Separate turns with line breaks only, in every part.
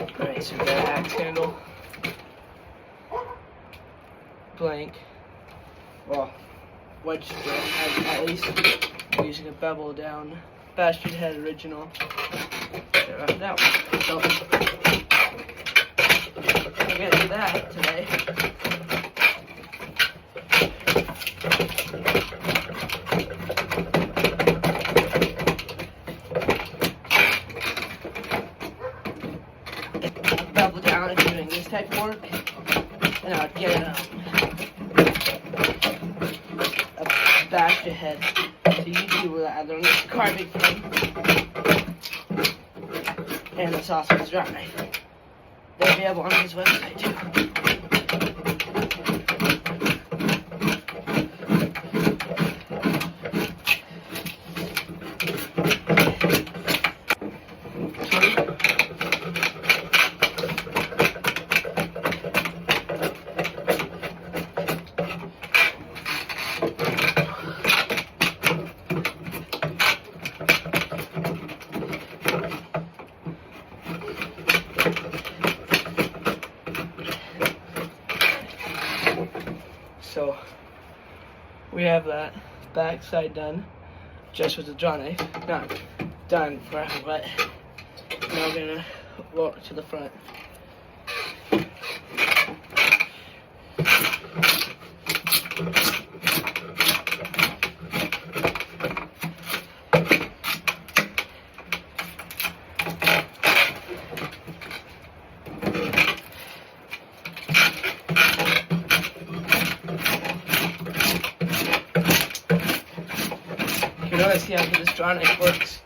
Alright, so we got an axe handle. Blank. Well, wedge spring at least. We're using a bevel down bastard head original. Rough it out. So we're gonna do that today. Bevel down if you're doing this type of work, and I'll get a bastard head. So YouTube will add on this carving thing and the sausage dry knife. They're available on his website too. So we have that back side done, just with the draw knife. Not done forever, but now we're gonna walk to the front. You know, let's see how this draw knife works.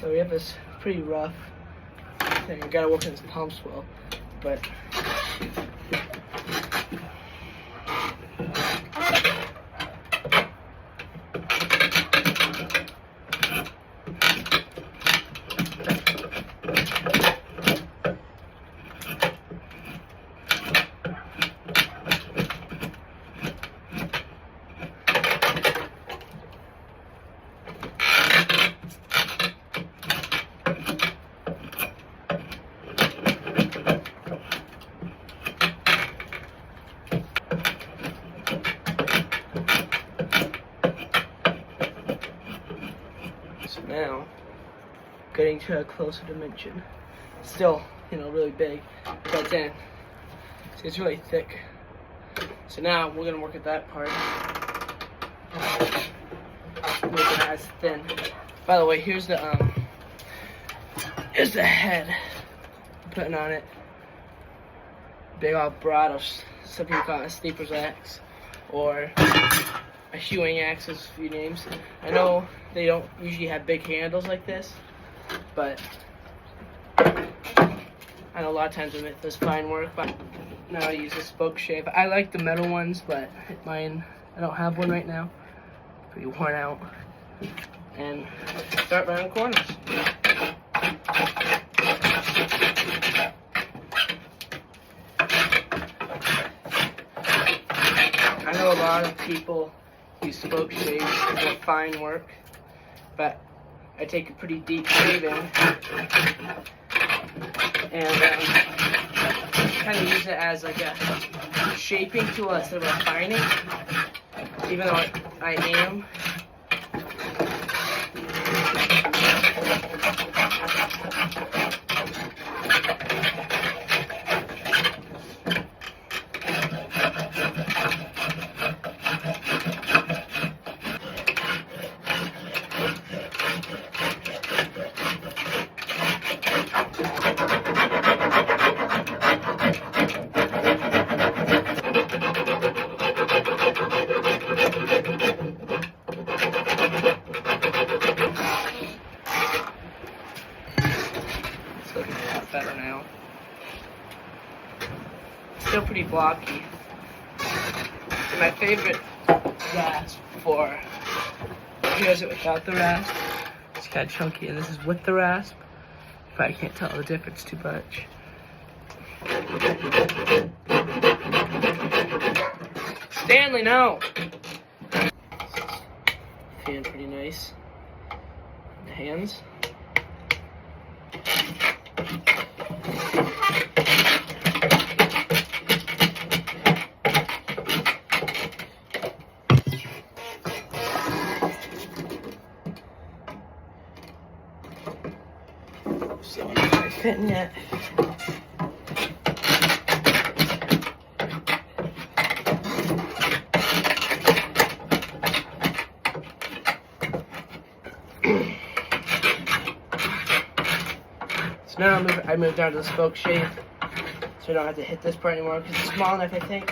So we have this pretty rough thing. I gotta work on this palm swell, but now getting to a closer dimension. Still, you know, really big, but then see, it's really thick. So now we're gonna work at that part, make it as thin. By the way, here's the head I'm putting on it. Big old Bravado. Some people call it a sleeper's axe, or a hewing axe is a few names. I know they don't usually have big handles like this, but I know a lot of times it does fine work. But now I use a spoke shape. I like the metal ones, but mine, I don't have one right now. Pretty worn out. And start round corners. I know a lot of people use spoke shaves for fine work, but I take a pretty deep shave in and kind of use it as like a shaping tool instead of refining, even though I am. It's looking a lot better now. Still pretty blocky. And my favorite rasp for, here's it without the rasp. It's kind of chunky, and this is with the rasp. But I can't tell the difference too much. Stanley, no! Feeling pretty nice. The hands. So I'm not fitting yet. So now I moved down to the spoke shape, so I don't have to hit this part anymore because it's small enough, I think.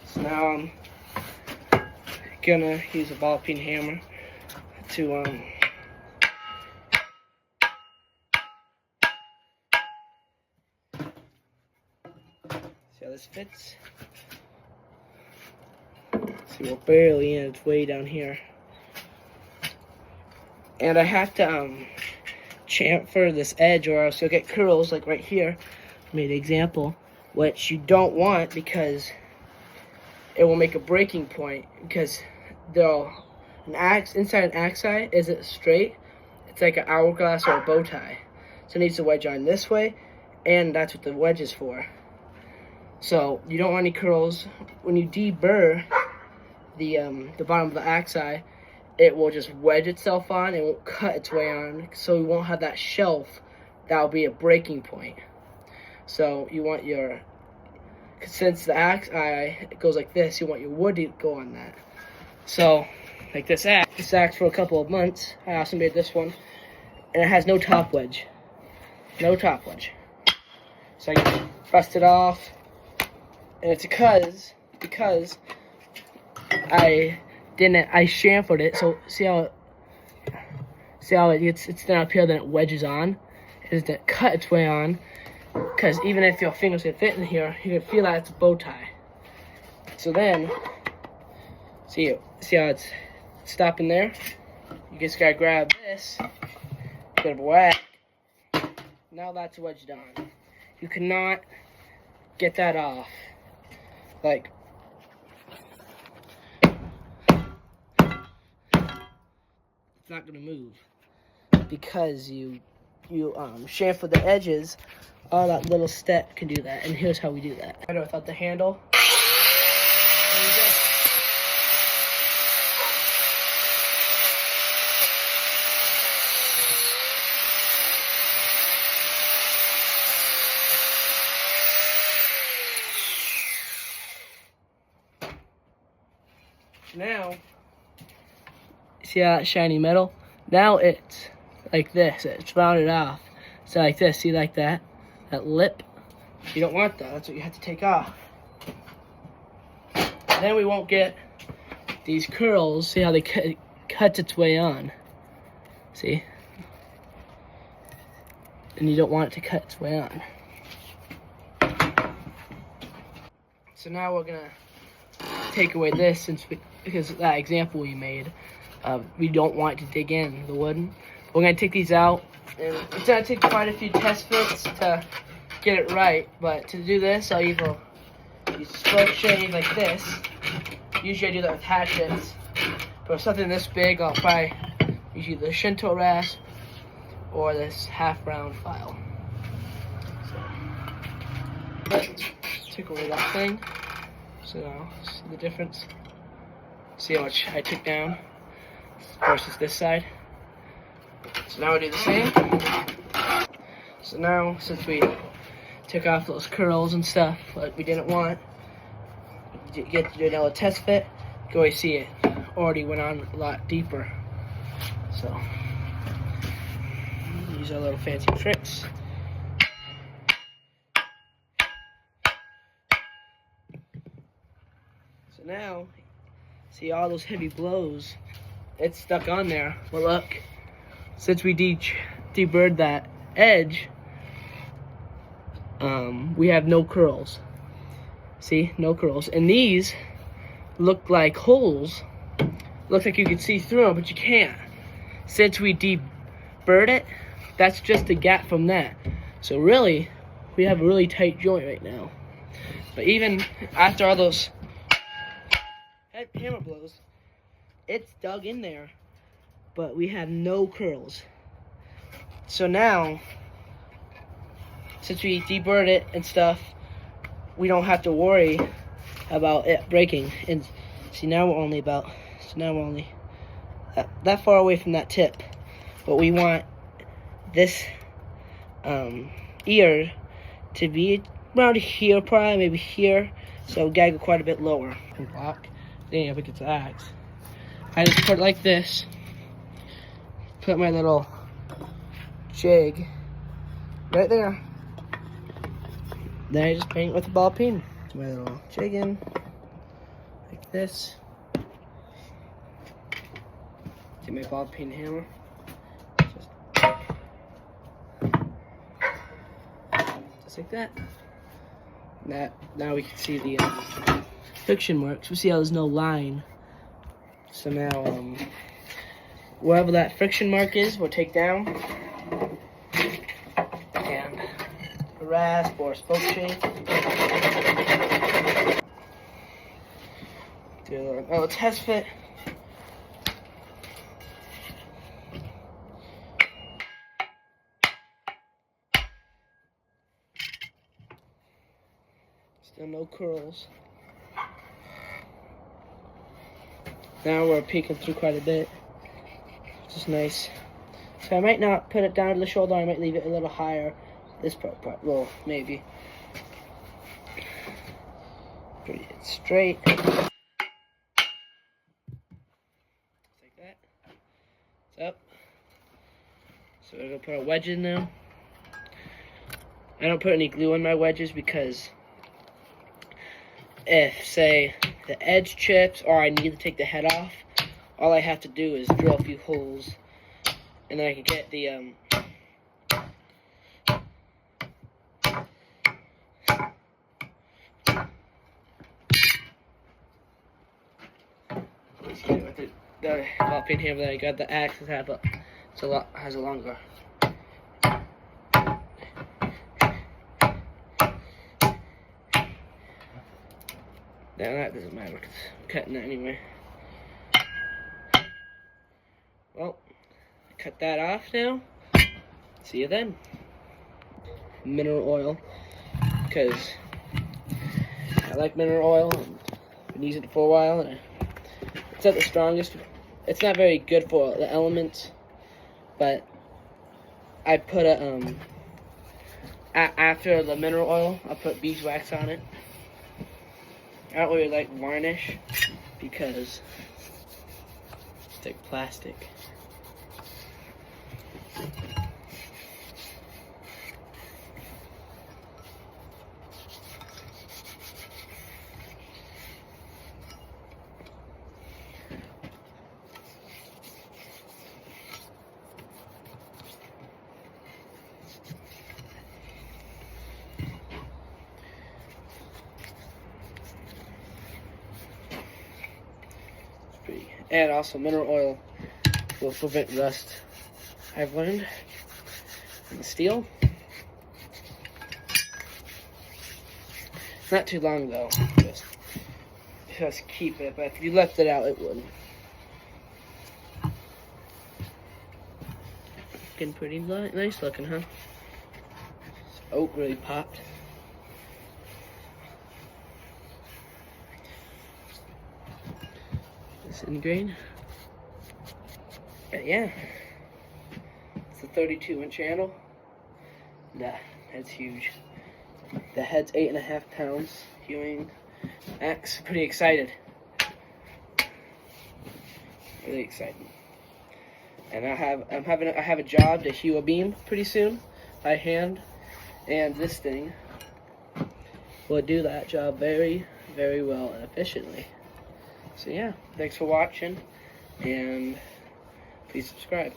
So now I'm gonna use a ball peen hammer to see how this fits. See, we're barely in, it's way down here. And I have to chamfer this edge or else you'll get curls like right here. I made an example, which you don't want because it will make a breaking point, because inside an axe eye isn't straight. It's like an hourglass or a bow tie. So it needs to wedge on this way, and that's what the wedge is for. So you don't want any curls. When you deburr the bottom of the axe eye, it will just wedge itself on. It won't cut its way on, so you won't have that shelf. That will be a breaking point. So you want your, since the axe eye goes like this, you want your wood to go on that. So, like this axe for a couple of months, I also made this one, and it has no top wedge. No top wedge. So I bust it off, and it's because I chamfered it. So see how it's thin up here, then it wedges on, is to cut its way on. Because even if your fingers can fit in here, you can feel that it's a bow tie. So then, see how it's stopping there? You just gotta grab this, give it a whack. Now that's wedged on. You cannot get that off. Like, it's not gonna move because you chamfer the edges. All that little step can do that, and here's how we do that. I without the handle. Now, see how that shiny metal? Now it's like this. It's rounded off. So like this. See, like that? That lip, you don't want that. That's what you have to take off. Then we won't get these curls. See how they cuts its way on. See? And you don't want it to cut its way on. So now we're gonna take away this because of that example we made. We don't want it to dig in the wood. We're gonna take these out. And it's gonna take quite a few test fits to get it right. But to do this, I'll either use split shave like this. Usually I do that with hatchets. But for something this big, I'll probably use either the Shinto rasp or this half-round file. So, take away that thing. So now, see the difference? See how much I took down versus this side? So now we do the same. So now, since we took off those curls and stuff that we didn't want, you get to do another test fit. You can always see it already went on a lot deeper. So, use our little fancy tricks. So now, see all those heavy blows, it's stuck on there. But look, since we deburred that edge, we have no curls. See, no curls. And these look like holes. Looks like you can see through them, but you can't. Since we deburred it, that's just a gap from that. So really, we have a really tight joint right now. But even after all those hammer blows, it's dug in there, but we have no curls. So now, since we deburred it and stuff, we don't have to worry about it breaking. And see, now we're only that far away from that tip, but we want this ear to be around here, probably maybe here, so gotta go quite a bit lower. And block. Then if it gets the axe, I just put it like this. Put my little jig right there. Then I just paint with a ball peen. My little jig in like this. Get my ball peen hammer. Just like that. Now we can see the friction marks. We see how there's no line. So now, wherever that friction mark is, we'll take down and a rasp or a spoke shave. Do a test fit. Still no curls. Now we're peeking through quite a bit, which is nice. So I might not put it down to the shoulder, I might leave it a little higher. This part, well, maybe. Pretty straight. Like that. It's up. So we're gonna put a wedge in now. I don't put any glue on my wedges because if, say, the edge chips or I need to take the head off, all I have to do is drill a few holes and then I can get the ball peen hammer that I got. The axe has a longer. Now that doesn't matter because I'm cutting it anyway. Well, cut that off now. See you then. Mineral oil, because I like mineral oil and I've been using it for a while. And it's not the strongest. It's not very good for the elements, but I put after the mineral oil, I put beeswax on it. I don't really like varnish because it's like plastic. And also mineral oil will prevent rust, I've learned, in steel. It's not too long though. Just keep it, but if you left it out, it wouldn't. Looking pretty nice looking, huh? This oat really popped. This in green. But yeah, it's a 32-inch handle. The head's huge. The head's 8.5 pounds. Ewing X. Pretty excited. Really excited. And I have a job to hew a beam pretty soon by hand, and this thing will do that job very, very well and efficiently. So yeah, thanks for watching, and please subscribe.